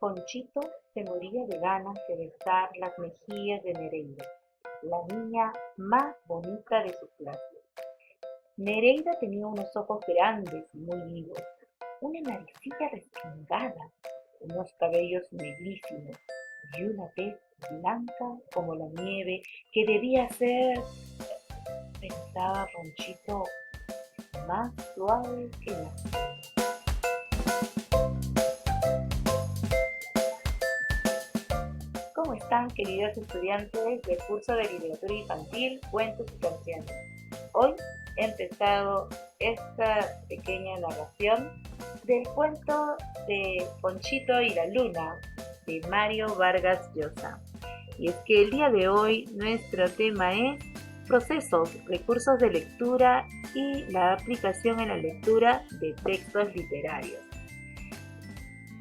Ponchito se moría de ganas de besar las mejillas de Nereida, la niña más bonita de su clase. Nereida tenía unos ojos grandes y muy vivos, una naricita respingada, unos cabellos negrísimos y una tez blanca como la nieve que debía ser, pensaba Ponchito, más suave que la seda. ¿Cómo están, queridos estudiantes del curso de literatura infantil, cuentos y canciones? Hoy he empezado esta pequeña narración del cuento de Ponchito y la Luna de Mario Vargas Llosa. Y es que el día de hoy nuestro tema es procesos, recursos de lectura y la aplicación en la lectura de textos literarios.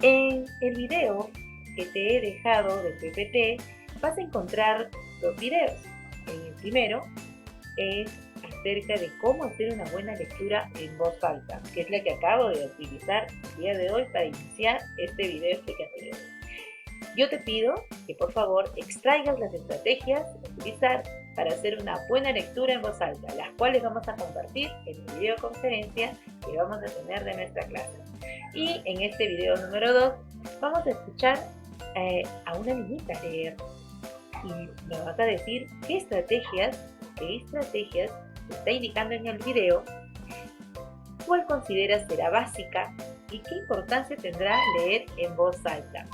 En el video que te he dejado de PPT vas a encontrar dos videos. El primero es acerca de cómo hacer una buena lectura en voz alta, que es la que acabo de utilizar el día de hoy para iniciar este video explicativo. Yo te pido que por favor extraigas las estrategias a utilizar para hacer una buena lectura en voz alta, las cuales vamos a compartir en la videoconferencia que vamos a tener de nuestra clase. Y en este video número 2 vamos a escuchar a una niñita leer y me vas a decir qué estrategias te está indicando en el video, cuál consideras será básica y qué importancia tendrá leer en voz alta.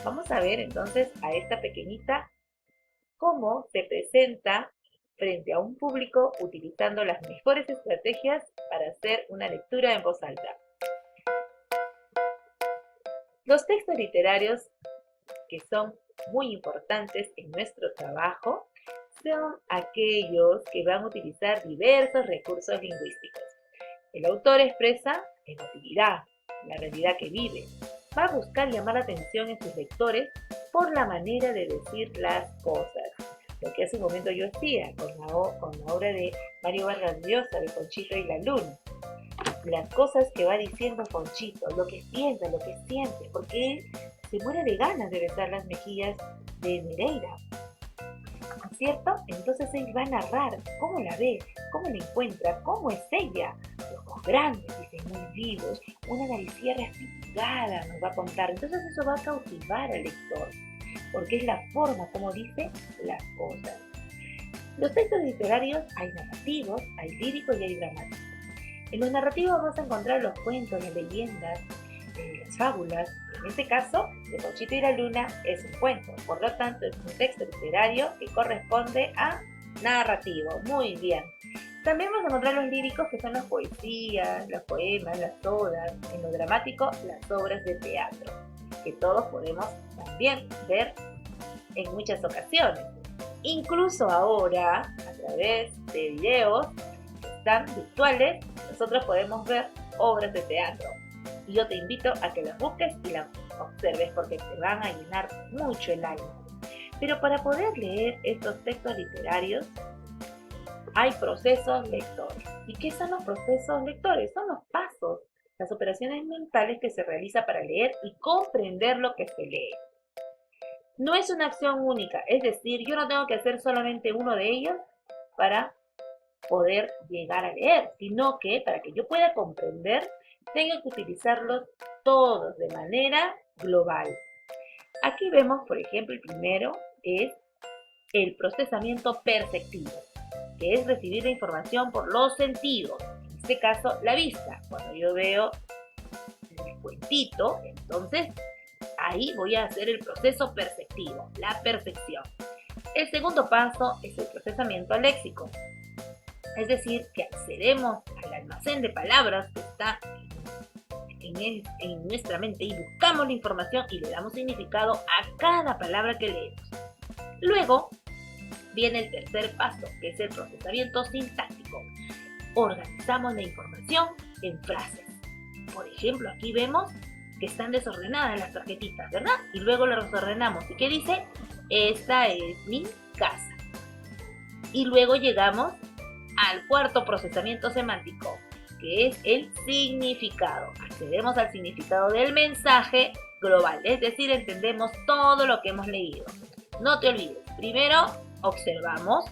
Vamos a ver entonces a esta pequeñita cómo se presenta frente a un público utilizando las mejores estrategias para hacer una lectura en voz alta. Los textos literarios que son muy importantes en nuestro trabajo son aquellos que van a utilizar diversos recursos lingüísticos. El autor expresa emotividad, la realidad que vive. Va a buscar llamar la atención en sus lectores por la manera de decir las cosas. Lo que hace un momento yo hacía con la obra de Mario Vargas Llosa de Ponchito y la Luna. Las cosas que va diciendo Ponchito, lo que piensa, lo que siente, porque él se muere de ganas de besar las mejillas de Nereida, ¿no es cierto? Entonces él va a narrar cómo la ve, cómo la encuentra, cómo es ella. Ojos grandes, dice, muy vivos, una naricilla respingada nos va a contar. Entonces eso va a cautivar al lector, porque es la forma como dice las cosas. Los textos literarios hay narrativos, hay líricos y hay dramáticos. En los narrativos vas a encontrar los cuentos, las leyendas, las fábulas. En este caso, de Ponchito y la Luna es un cuento, por lo tanto es un texto literario que corresponde a narrativo. Muy bien. También vamos a encontrar los líricos, que son las poesías, los poemas, las odas. En lo dramático, las obras de teatro, que todos podemos también ver en muchas ocasiones. Incluso ahora, a través de videos que están virtuales, nosotros podemos ver obras de teatro. Y yo te invito a que las busques y las observes porque te van a llenar mucho el alma. Pero para poder leer estos textos literarios hay procesos lectores. ¿Y qué son los procesos lectores? Son los pasos, las operaciones mentales que se realiza para leer y comprender lo que se lee. No es una acción única, es decir, yo no tengo que hacer solamente uno de ellos para poder llegar a leer, sino que para que yo pueda comprender, tengo que utilizarlos todos de manera global. Aquí vemos, por ejemplo, el primero es el procesamiento perceptivo, que es recibir la información por los sentidos, en este caso la vista. Cuando yo veo el cuentito, entonces ahí voy a hacer el proceso perceptivo, la percepción. El segundo paso es el procesamiento léxico, es decir, que accedemos al almacén de palabras que está en nuestra mente y buscamos la información y le damos significado a cada palabra que leemos. Luego viene el tercer paso, que es el procesamiento sintáctico. Organizamos la información en frases. Por ejemplo, aquí vemos que están desordenadas las tarjetitas, ¿verdad? Y luego las ordenamos. ¿Y qué dice? Esta es mi casa. Y luego llegamos al cuarto procesamiento semántico, que es el significado. Accedemos al significado del mensaje global, es decir, entendemos todo lo que hemos leído. No te olvides, primero observamos,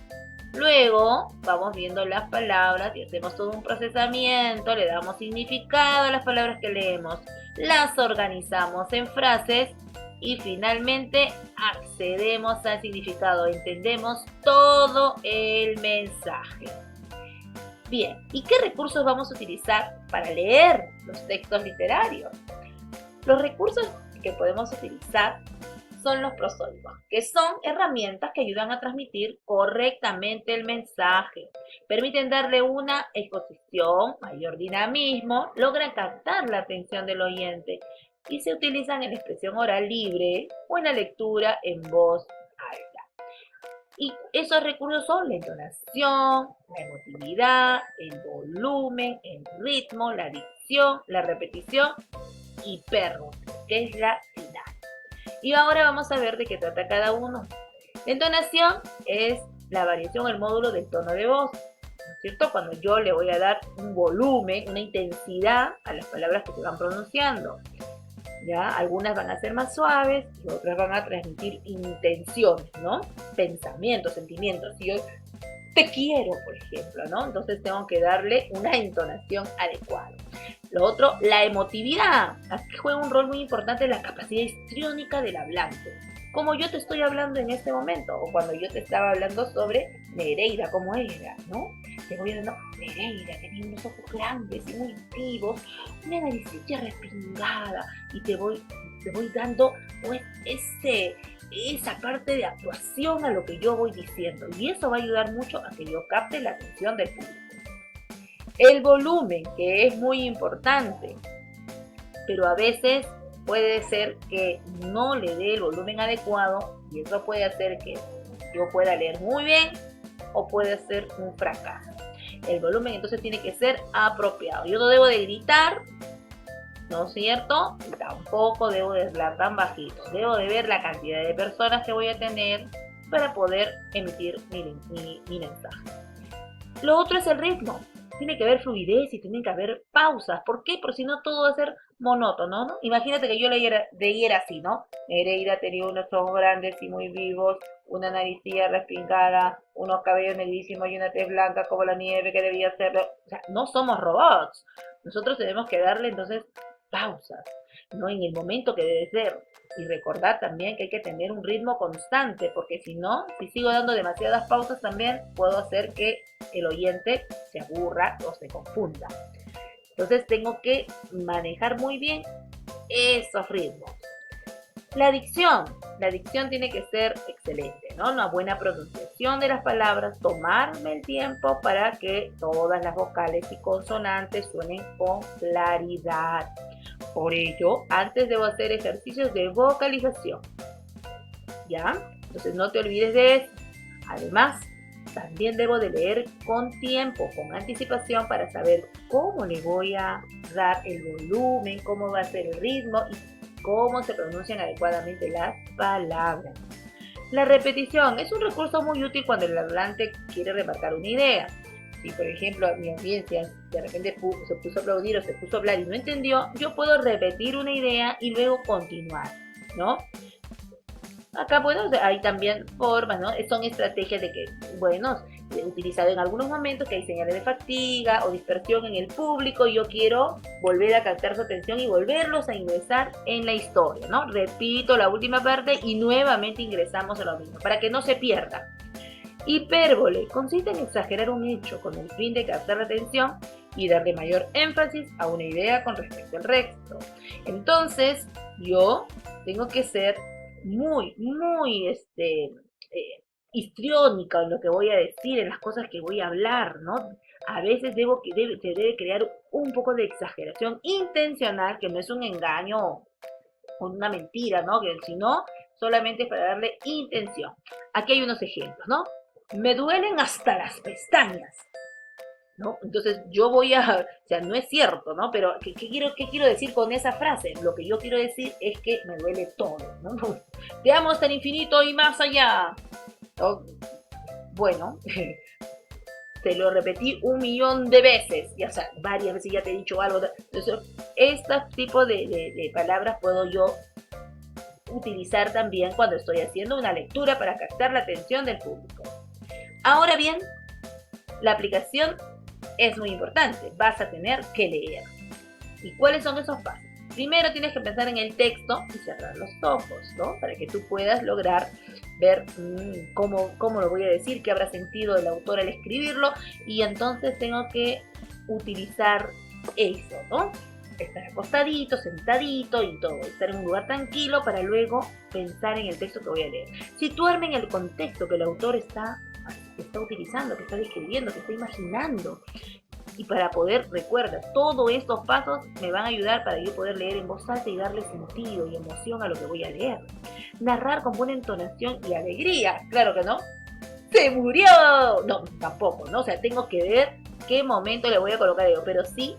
luego vamos viendo las palabras y hacemos todo un procesamiento, le damos significado a las palabras que leemos, las organizamos en frases y finalmente accedemos al significado, entendemos todo el mensaje. Bien, ¿y qué recursos vamos a utilizar para leer los textos literarios? Los recursos que podemos utilizar son los prosódicos, que son herramientas que ayudan a transmitir correctamente el mensaje, permiten darle una exposición, mayor dinamismo, logran captar la atención del oyente y se utilizan en la expresión oral libre o en la lectura en voz alta. Y esos recursos son la entonación, la emotividad, el volumen, el ritmo, la dicción, la repetición y perro, que es la final. Y ahora vamos a ver de qué trata cada uno. La entonación es la variación, el módulo del tono de voz, ¿no es cierto? Cuando yo le voy a dar un volumen, una intensidad a las palabras que se van pronunciando. ¿Ya? Algunas van a ser más suaves y otras van a transmitir intenciones, ¿no? Pensamientos, sentimientos. Si yo te quiero, por ejemplo, ¿no? Entonces tengo que darle una entonación adecuada. Lo otro, la emotividad. Aquí juega un rol muy importante la capacidad histriónica del hablante. Como yo te estoy hablando en este momento, o cuando yo te estaba hablando sobre Nereida, cómo era, ¿no? Te voy dando, Nereida tenía unos ojos grandes y muy vivos, una naricilla respingada, y te voy dando, pues, esa parte de actuación a lo que yo voy diciendo. Y eso va a ayudar mucho a que yo capte la atención del público. El volumen, que es muy importante, pero a veces puede ser que no le dé el volumen adecuado y eso puede hacer que yo pueda leer muy bien o puede ser un fracaso. El volumen entonces tiene que ser apropiado. Yo no debo de gritar, ¿no es cierto? Y tampoco debo de hablar tan bajito. Debo de ver la cantidad de personas que voy a tener para poder emitir mi mensaje. Lo otro es el ritmo. Tiene que haber fluidez y tienen que haber pausas. ¿Por qué? Porque si no todo va a ser monótono, ¿no? Imagínate que yo leyera así, ¿no? Nereida tenía unos ojos grandes y muy vivos, una naricilla respingada, unos cabellos negrísimos y una tez blanca como la nieve que debía serlo. O sea, no somos robots. Nosotros tenemos que darle entonces pausas, ¿no? En el momento que debe ser. Y recordar también que hay que tener un ritmo constante, porque si no, si sigo dando demasiadas pausas también puedo hacer que el oyente se aburra o se confunda. Entonces tengo que manejar muy bien esos ritmos. La dicción tiene que ser excelente, ¿no? Una buena pronunciación de las palabras, tomarme el tiempo para que todas las vocales y consonantes suenen con claridad. Por ello, antes debo hacer ejercicios de vocalización, ¿ya? Entonces no te olvides de eso. Además, también debo de leer con tiempo, con anticipación para saber cómo le voy a dar el volumen, cómo va a ser el ritmo y cómo se pronuncian adecuadamente las palabras. La repetición es un recurso muy útil cuando el hablante quiere remarcar una idea. Si, por ejemplo, mi audiencia de repente se puso a aplaudir o se puso a hablar y no entendió, yo puedo repetir una idea y luego continuar, ¿no? Acá, bueno, hay también formas, ¿no? Son estrategias de que, bueno, utilizado en algunos momentos que hay señales de fatiga o dispersión en el público, yo quiero volver a captar su atención y volverlos a ingresar en la historia, ¿no? Repito la última parte y nuevamente ingresamos a lo mismo, para que no se pierda. Hipérbole consiste en exagerar un hecho con el fin de captar la atención y darle mayor énfasis a una idea con respecto al resto. Entonces, yo tengo que ser muy histriónica en lo que voy a decir, en las cosas que voy a hablar, ¿no? A veces se debe crear un poco de exageración intencional, que no es un engaño o una mentira, ¿no? Que si no, solamente es para darle intención. Aquí hay unos ejemplos, ¿no? Me duelen hasta las pestañas, ¿no? Entonces yo voy a, o sea, no es cierto, ¿no? Pero ¿qué quiero decir con esa frase? Lo que yo quiero decir es que me duele todo, ¿no? Te amo hasta el infinito y más allá. ¿No? Bueno, te lo repetí 1.000.000 de veces, ya, o sea, varias veces ya te he dicho algo. Entonces, este tipo de palabras puedo yo utilizar también cuando estoy haciendo una lectura para captar la atención del público. Ahora bien, la aplicación es muy importante. Vas a tener que leer. ¿Y cuáles son esos pasos? Primero tienes que pensar en el texto y cerrar los ojos, ¿no? Para que tú puedas lograr ver cómo lo voy a decir, qué habrá sentido el autor al escribirlo, y entonces tengo que utilizar eso, ¿no? Estar acostadito, sentadito y todo, estar en un lugar tranquilo para luego pensar en el texto que voy a leer. Situarme en el contexto que el autor está utilizando, que está describiendo, que está imaginando. Y para poder, recuerda, todos estos pasos me van a ayudar para yo poder leer en voz alta y darle sentido y emoción a lo que voy a leer. Narrar con buena entonación y alegría, claro que no. ¡Se murió! No, tampoco, ¿no? O sea, tengo que ver qué momento le voy a colocar yo, pero sí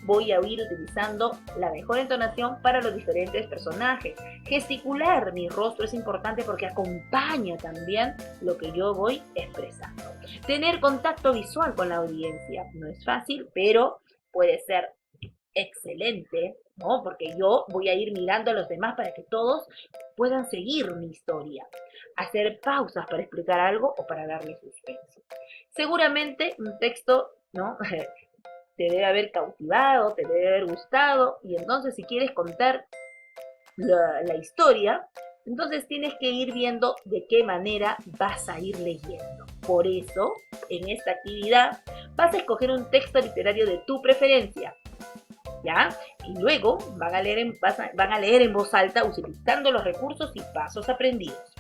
voy a ir utilizando la mejor entonación para los diferentes personajes. Gesticular mi rostro es importante porque acompaña también lo que yo voy expresando. Tener contacto visual con la audiencia no es fácil, pero puede ser excelente, ¿no? Porque yo voy a ir mirando a los demás para que todos puedan seguir mi historia. Hacer pausas para explicar algo o para darle suspenso. Seguramente un texto, ¿no? Te debe haber cautivado, te debe haber gustado, y entonces si quieres contar la historia, entonces tienes que ir viendo de qué manera vas a ir leyendo. Por eso, en esta actividad, vas a escoger un texto literario de tu preferencia, ¿ya? Y luego van a leer en voz alta utilizando los recursos y pasos aprendidos.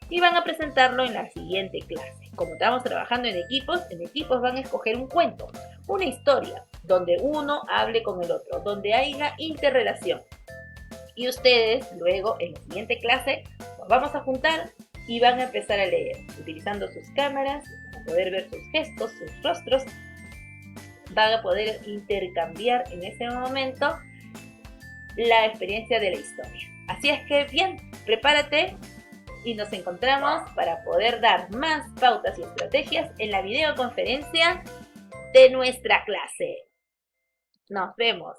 Y van a presentarlo en la siguiente clase. Como estamos trabajando en equipos van a escoger un cuento, una historia, donde uno hable con el otro, donde haya interrelación. Y ustedes luego en la siguiente clase nos vamos a juntar y van a empezar a leer, utilizando sus cámaras, para poder ver sus gestos, sus rostros. Van a poder intercambiar en ese momento la experiencia de la historia. Así es que bien, prepárate y nos encontramos para poder dar más pautas y estrategias en la videoconferencia de nuestra clase. Nos vemos.